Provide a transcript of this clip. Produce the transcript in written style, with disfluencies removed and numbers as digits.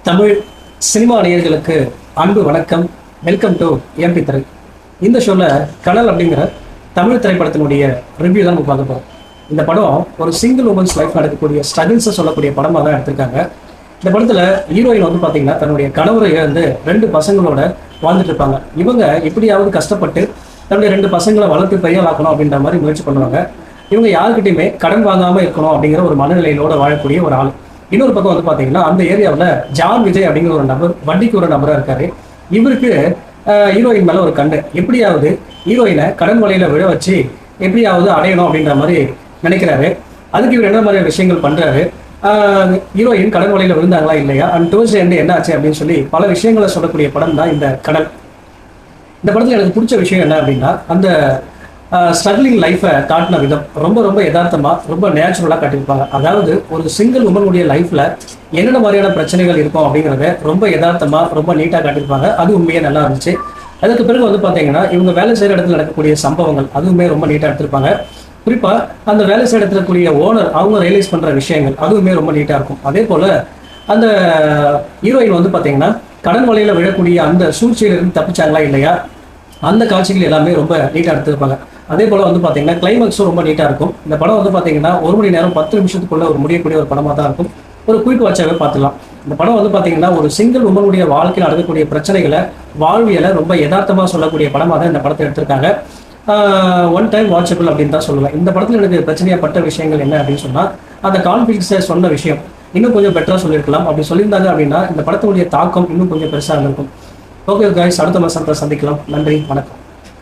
Tamil cinema நேயர்களுக்கு அன்பு வணக்கம். வெல்கம் டு எம்பி திரை. இந்த ஷோவில் கடல் அப்படிங்கிற தமிழ் திரைப்படத்தினுடைய ரிவ்யூ தான் நம்ம பார்க்க போகிறோம். இந்த படம் ஒரு சிங்கிள் உமன்ஸ் லைஃப் நடக்கக்கூடிய ஸ்ட்ரகிள்ஸை சொல்லக்கூடிய படமாக தான் எடுத்திருக்காங்க. இந்த படத்தில் ஹீரோயின் வந்து பார்த்தீங்கன்னா தன்னுடைய கணவரை இழந்து 2 பசங்களோட வாழ்ந்துட்டு இருப்பாங்க. இவங்க எப்படியாவது கஷ்டப்பட்டு தன்னுடைய 2 பசங்களை வளர்த்து பெரியலாக்கணும் அப்படின்ற மாதிரி முயற்சி பண்ணுவாங்க. இவங்க யாருக்கிட்டையுமே கடன் வாங்காமல் இருக்கணும் அப்படிங்கிற ஒரு மனநிலையிலோட வாழக்கூடிய ஒரு ஆள். இன்னொரு பக்கம் வந்து பார்த்தீங்கன்னா அந்த ஏரியாவில் ஜான் விஜய் அப்படிங்கிற ஒரு நபர் வட்டிக்கு ஒரு நபராக இருக்காரு. இவருக்கு ஹீரோயின் மேலே ஒரு கண்டு, எப்படியாவது ஹீரோயினை கடன் வலையில விழ வச்சு எப்படியாவது அடையணும் அப்படின்ற மாதிரி நினைக்கிறாரு. அதுக்கு இவர் என்ன மாதிரி விஷயங்கள் பண்ணுறாரு, ஹீரோயின் கடன் வலையில விழுந்தாங்களா இல்லையா, அண்ட் டுவர்ட்ஸ் எண்ட் என்ன ஆச்சு அப்படின்னு சொல்லி பல விஷயங்களை சொல்லக்கூடிய படம் தான் இந்த கடல். இந்த படத்தில் எனக்கு பிடிச்ச விஷயம் என்ன அப்படின்னா, அந்த ஸ்ட்ரகிளிங் லைஃப்பை காட்டின விதம் ரொம்ப யதார்த்தமாக ரொம்ப நேச்சுரலாக காட்டியிருப்பாங்க. அதாவது ஒரு சிங்கிள் உமனுடைய லைஃப்பில் என்னென்ன மாதிரியான பிரச்சனைகள் இருக்கும் அப்படிங்கிறத ரொம்ப யதார்த்தமாக ரொம்ப நீட்டாக காட்டியிருப்பாங்க. அது உண்மையே நல்லா இருந்துச்சு. அதுக்கு பிறகு வந்து பார்த்தீங்கன்னா இவங்க வேலை செய்கிற இடத்துல நடக்கக்கூடிய சம்பவங்கள் அதுவுமே ரொம்ப நீட்டாக எடுத்திருப்பாங்க. குறிப்பாக அந்த வேலை செய்கிற இடத்துல கூடிய ஓனர் அவங்க ரியலைஸ் பண்ணுற விஷயங்கள் அதுவுமே ரொம்ப நீட்டாக இருக்கும். அதே போல் அந்த ஹீரோயின் வந்து பார்த்தீங்கன்னா கடன் வலையில் விழக்கூடிய அந்த சூழ்ச்சியிலிருந்து தப்பிச்சாங்களா இல்லையா, அந்த காட்சிகள் எல்லாமே ரொம்ப நீட்டாக எடுத்திருப்பாங்க. அதே போல் வந்து பார்த்தீங்கன்னா கிளைமேக்ஸும் ரொம்ப நீட்டாக இருக்கும். இந்த படம் வந்து பார்த்தீங்கன்னா 1 மணி நேரம் 10 நிமிஷத்துக்குள்ள ஒரு முடியக்கூடிய ஒரு படமாக தான் இருக்கும். ஒரு குயிக் வாட்சாகவே பார்த்துக்கலாம். இந்த படம் வந்து பார்த்தீங்கன்னா ஒரு சிங்கிள் உமனுடைய வாழ்க்கையில் நடக்கக்கூடிய பிரச்சனைகளை வாழ்வியலை ரொம்ப யதார்த்தமாக சொல்லக்கூடிய படமாக தான் இந்த படத்தை எடுத்திருக்காங்க. ஒன் டைம் வாட்சபிள் அப்படின்னு தான் சொல்லுவேன். இந்த படத்தில் எனக்கு பிரச்சனையாகப்பட்ட விஷயங்கள் என்ன அப்படின்னு சொன்னால், அந்த கான்ஃபிளிக்ஸை சொன்ன விஷயம் இன்னும் கொஞ்சம் பெட்டராக சொல்லியிருக்கலாம். அப்படி சொல்லியிருந்தாங்க அப்படின்னா இந்த படத்தினுடைய தாக்கம் இன்னும் கொஞ்சம் பெருசாக இருந்திருக்கும். ஓகே கைஸ், அடுத்த மாதத்தை சந்திக்கலாம். நன்றி, வணக்கம்.